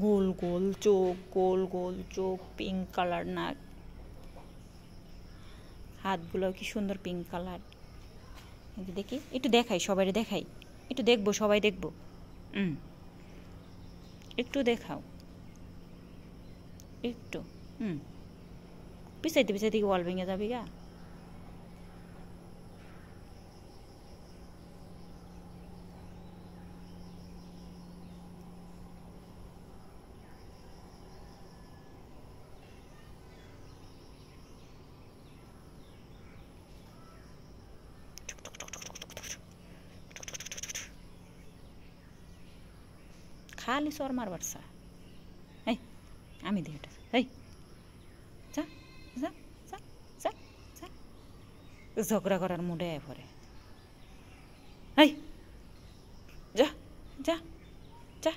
গোল গোল চোখ, pink colour নাক, হাতগুলো কি সুন্দর পিঙ্ক কালার। দেখি একটু দেখাই, সবাই দেখাই, একটু দেখবো, সবাই দেখবো। একটু দেখাও, একটু। পিছাইতে পিছাইতে কি ওয়াল ভেঙে যাবি গা। খালি সর মারবার সা। এই আমি দিই ওটা। এই যা যা যা যা যা, ঝগড়া করার মুডে আয় পরে। এই যা যা যা।